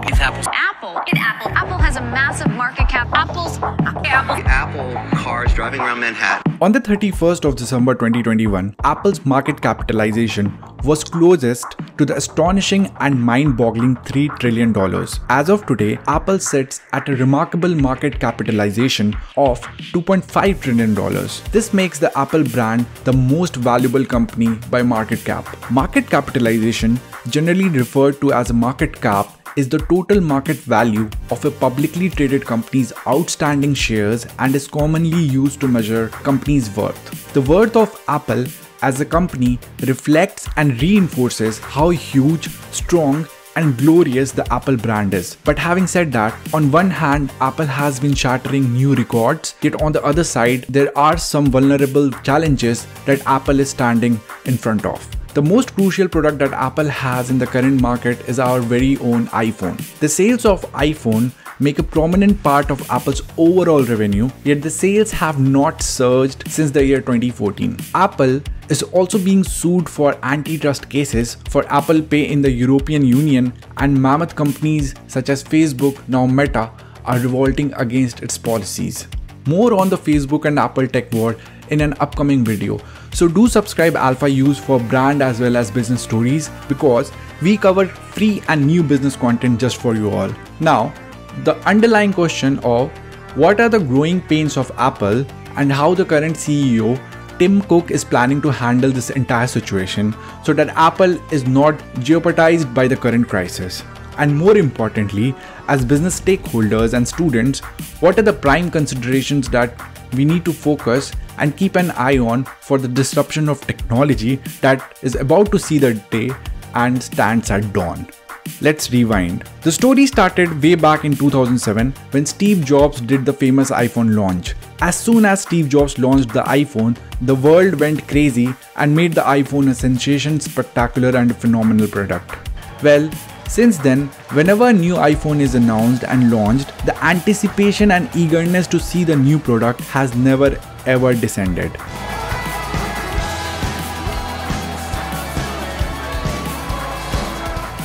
It's Apple's. Apple has a massive market cap. Apple cars driving around Manhattan. On the 31st of December 2021, Apple's market capitalization was closest to the astonishing and mind-boggling $3 trillion. As of today, Apple sits at a remarkable market capitalization of $2.5 trillion. This makes the Apple brand the most valuable company by market cap. Market capitalization, generally referred to as a market cap, is the total market value of a publicly traded company's outstanding shares and is commonly used to measure company's worth. The worth of Apple as a company reflects and reinforces how huge, strong, and glorious the Apple brand is. But having said that, on one hand, Apple has been shattering new records, yet on the other side, there are some vulnerable challenges that Apple is standing in front of. The most crucial product that Apple has in the current market is our very own iPhone. The sales of iPhone make a prominent part of Apple's overall revenue, yet the sales have not surged since the year 2014. Apple is also being sued for antitrust cases for Apple Pay in the European Union, and mammoth companies such as Facebook, now Meta, are revolting against its policies. More on the Facebook and Apple tech war in an upcoming video. So do subscribe Alphause for brand as well as business stories, because we cover free and new business content just for you all. Now, the underlying question of what are the growing pains of Apple and how the current CEO Tim Cook is planning to handle this entire situation so that Apple is not jeopardized by the current crisis. And more importantly, as business stakeholders and students, what are the prime considerations that we need to focus and keep an eye on for the disruption of technology that is about to see the day and stands at dawn. Let's rewind. The story started way back in 2007 when Steve Jobs did the famous iPhone launch. As soon as Steve Jobs launched the iPhone, the world went crazy and made the iPhone a sensation, spectacular and phenomenal product. Well, since then, whenever a new iPhone is announced and launched, the anticipation and eagerness to see the new product has never ever descended.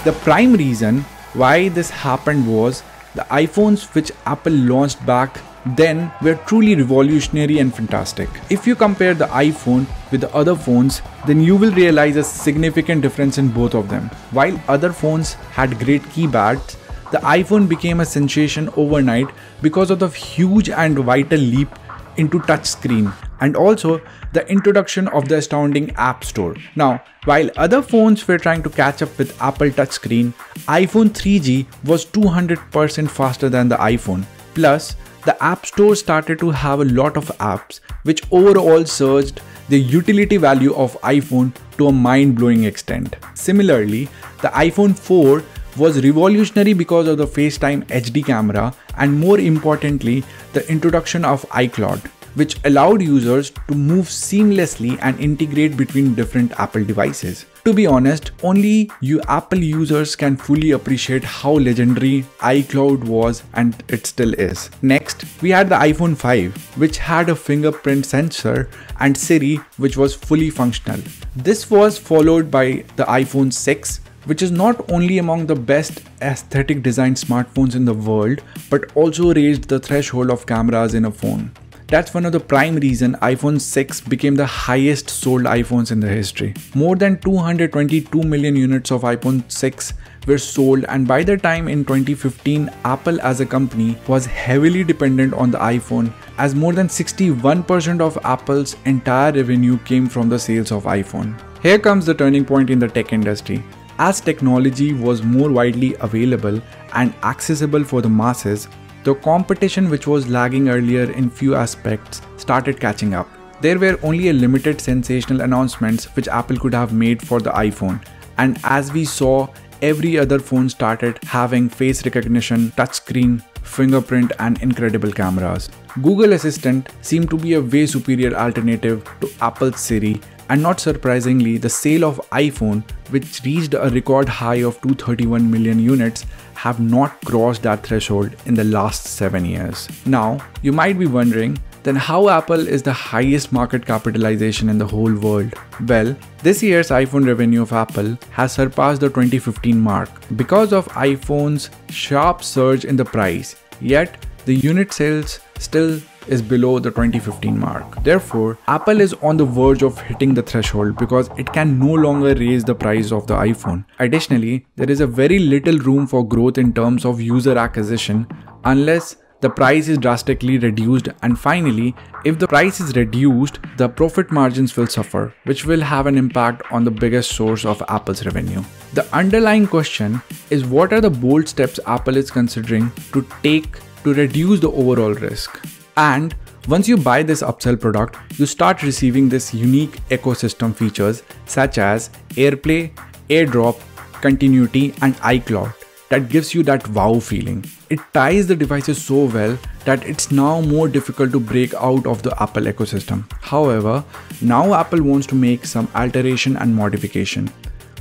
The prime reason why this happened was the iPhones which Apple launched back then were truly revolutionary and fantastic. If you compare the iPhone with the other phones, then you will realize a significant difference in both of them. While other phones had great keypads, the iPhone became a sensation overnight because of the huge and vital leap into touchscreen and also the introduction of the astounding App Store. Now, while other phones were trying to catch up with Apple touchscreen, iPhone 3G was 200% faster than the iPhone. Plus, the App Store started to have a lot of apps, which overall surged the utility value of iPhone to a mind-blowing extent. Similarly, the iPhone 4 was revolutionary because of the FaceTime HD camera and, more importantly, the introduction of iCloud, which allowed users to move seamlessly and integrate between different Apple devices. To be honest, only you Apple users can fully appreciate how legendary iCloud was, and it still is. Next, we had the iPhone 5, which had a fingerprint sensor, and Siri, which was fully functional. This was followed by the iPhone 6, which is not only among the best aesthetic designed smartphones in the world, but also raised the threshold of cameras in a phone. That's one of the prime reasons iPhone 6 became the highest sold iPhones in the history. More than 222 million units of iPhone 6 were sold, and by the time in 2015, Apple as a company was heavily dependent on the iPhone, as more than 61% of Apple's entire revenue came from the sales of iPhone. Here comes the turning point in the tech industry. As technology was more widely available and accessible for the masses, the competition which was lagging earlier in few aspects started catching up. There were only a limited sensational announcements which Apple could have made for the iPhone, and as we saw, every other phone started having face recognition, touchscreen, fingerprint and incredible cameras. Google Assistant seemed to be a way superior alternative to Apple's Siri, and not surprisingly, the sale of iPhone, which reached a record high of 231 million units, have not crossed that threshold in the last 7 years. Now, you might be wondering, then how Apple is the highest market capitalization in the whole world? Well, this year's iPhone revenue of Apple has surpassed the 2015 mark because of iPhone's sharp surge in the price, yet the unit sales still is below the 2015 mark. Therefore, Apple is on the verge of hitting the threshold because it can no longer raise the price of the iPhone. Additionally, there is a very little room for growth in terms of user acquisition unless the price is drastically reduced, and finally, if the price is reduced, the profit margins will suffer, which will have an impact on the biggest source of Apple's revenue. The underlying question is, what are the bold steps Apple is considering to take to reduce the overall risk? And once you buy this upsell product, you start receiving this unique ecosystem features such as AirPlay, AirDrop, Continuity, and iCloud that gives you that wow feeling. It ties the devices so well that it's now more difficult to break out of the Apple ecosystem. However, now Apple wants to make some alteration and modification.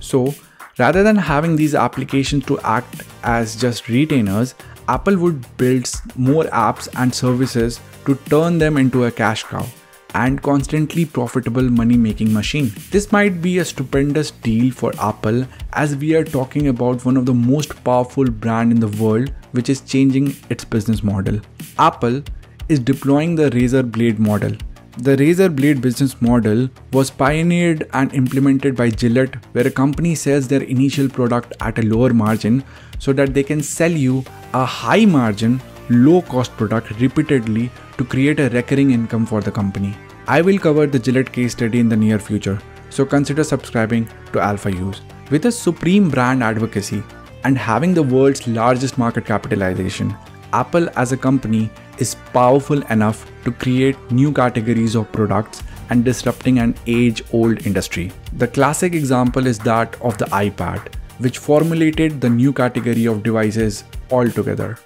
So, rather than having these applications to act as just retainers, Apple would build more apps and services to turn them into a cash cow and constantly profitable money-making machine. This might be a stupendous deal for Apple, as we are talking about one of the most powerful brands in the world which is changing its business model. Apple is deploying the razor blade model. The razor blade business model was pioneered and implemented by Gillette, where a company sells their initial product at a lower margin so that they can sell you a high margin, low cost product repeatedly to create a recurring income for the company. I will cover the Gillette case study in the near future, so consider subscribing to Alphause. With a supreme brand advocacy and having the world's largest market capitalization, Apple as a company is powerful enough to create new categories of products and disrupting an age-old industry. The classic example is that of the iPad, which formulated the new category of devices altogether.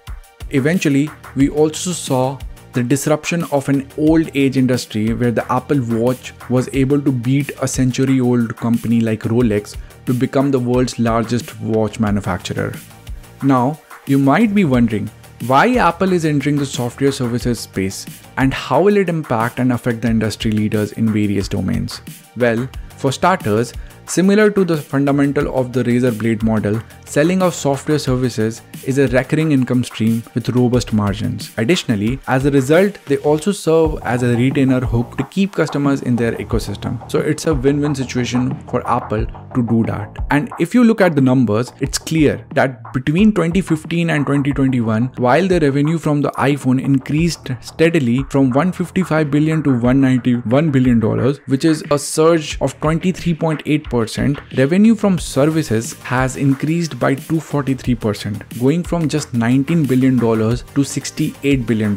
Eventually, we also saw the disruption of an old age industry where the Apple Watch was able to beat a century-old company like Rolex to become the world's largest watch manufacturer. Now, you might be wondering why Apple is entering the software services space and how will it impact and affect the industry leaders in various domains. Well, for starters, similar to the fundamental of the razor blade model, selling of software services is a recurring income stream with robust margins. Additionally, as a result, they also serve as a retainer hook to keep customers in their ecosystem. So it's a win-win situation for Apple to do that. And if you look at the numbers, it's clear that between 2015 and 2021, while the revenue from the iPhone increased steadily from $155 billion to $191 billion, which is a surge of 23.8%, revenue from services has increased by 243%, going from just $19 billion to $68 billion.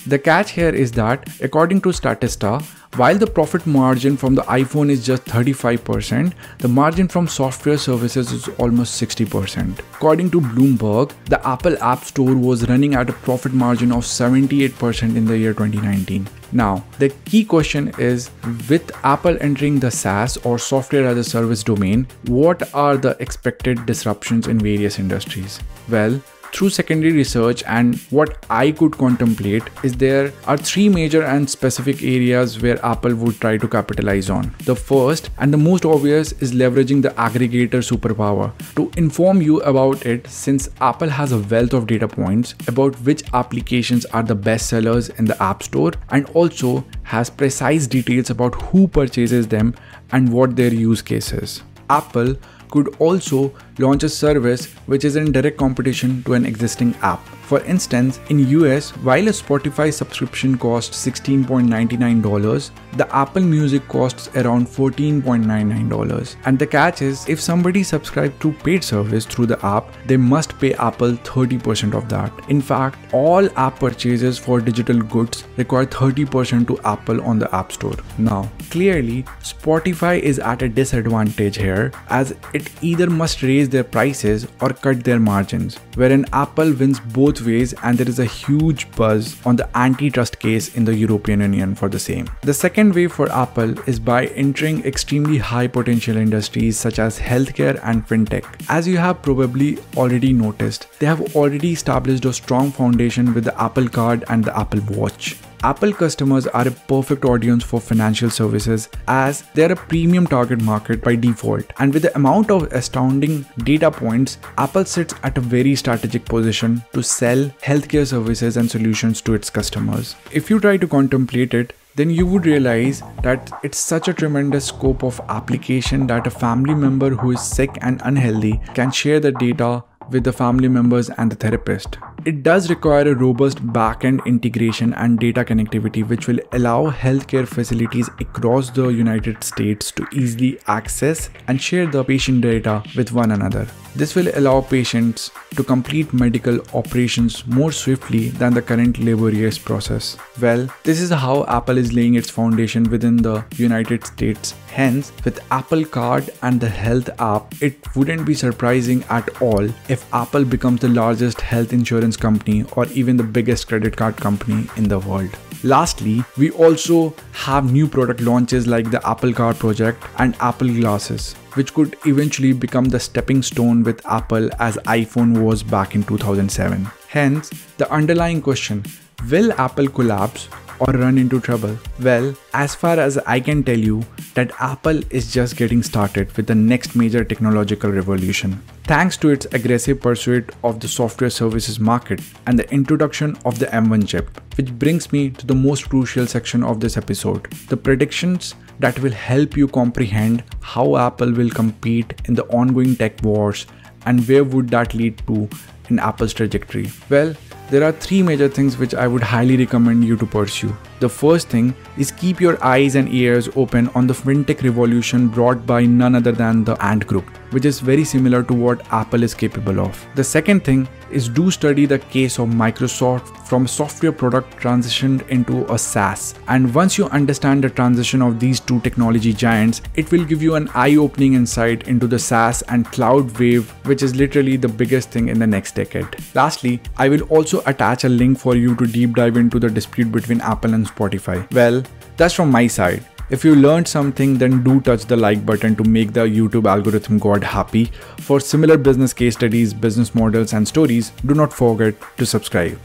The catch here is that, according to Statista, while the profit margin from the iPhone is just 35%, the margin from software services is almost 60%. According to Bloomberg, the Apple App Store was running at a profit margin of 78% in the year 2019. Now, the key question is, with Apple entering the SaaS or software as a service domain, what are the expected disruptions in various industries? Well, through secondary research and what I could contemplate is there are three major and specific areas where Apple would try to capitalize on. The first and the most obvious is leveraging the aggregator superpower. To inform you about it, since Apple has a wealth of data points about which applications are the best sellers in the App Store and also has precise details about who purchases them and what their use case is. Apple could also launch a service which is in direct competition to an existing app. For instance, in US, while a Spotify subscription costs $16.99, the Apple Music costs around $14.99. And the catch is, if somebody subscribes to paid service through the app, they must pay Apple 30% of that. In fact, all app purchases for digital goods require 30% to Apple on the App Store. Now, clearly, Spotify is at a disadvantage here, as it either must raise their prices or cut their margins, wherein Apple wins both ways, and there is a huge buzz on the antitrust case in the European Union for the same. The second way for Apple is by entering extremely high potential industries such as healthcare and fintech. As you have probably already noticed, they have already established a strong foundation with the Apple Card and the Apple Watch. Apple customers are a perfect audience for financial services as they are a premium target market by default. And with the amount of astounding data points, Apple sits at a very strategic position to sell healthcare services and solutions to its customers. If you try to contemplate it, then you would realize that it's such a tremendous scope of application that a family member who is sick and unhealthy can share the data with the family members and the therapist. It does require a robust back-end integration and data connectivity which will allow healthcare facilities across the United States to easily access and share the patient data with one another. This will allow patients to complete medical operations more swiftly than the current laborious process. Well, this is how Apple is laying its foundation within the United States. Hence, with Apple Card and the Health app, it wouldn't be surprising at all if Apple becomes the largest health insurance company or even the biggest credit card company in the world. Lastly, we also have new product launches like the Apple Car project and Apple Glasses, which could eventually become the stepping stone with Apple as iPhone was back in 2007. Hence, the underlying question, will Apple collapse or run into trouble? Well, as far as I can tell you, that Apple is just getting started with the next major technological revolution. Thanks to its aggressive pursuit of the software services market and the introduction of the M1 chip, which brings me to the most crucial section of this episode, the predictions that will help you comprehend how Apple will compete in the ongoing tech wars and where would that lead to in Apple's trajectory. Well, there are three major things which I would highly recommend you to pursue. The first thing is keep your eyes and ears open on the fintech revolution brought by none other than the Ant Group, which is very similar to what Apple is capable of. The second thing is do study the case of Microsoft from a software product transitioned into a SaaS. And once you understand the transition of these two technology giants, it will give you an eye-opening insight into the SaaS and cloud wave, which is literally the biggest thing in the next decade. Lastly, I will also attach a link for you to deep dive into the dispute between Apple and Spotify. Well, that's from my side. If you learned something, then do touch the like button to make the YouTube algorithm god happy. For similar business case studies, business models and stories, do not forget to subscribe.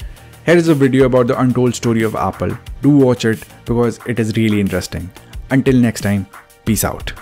Here is a video about the untold story of Apple. Do watch it because it is really interesting. Until next time, peace out.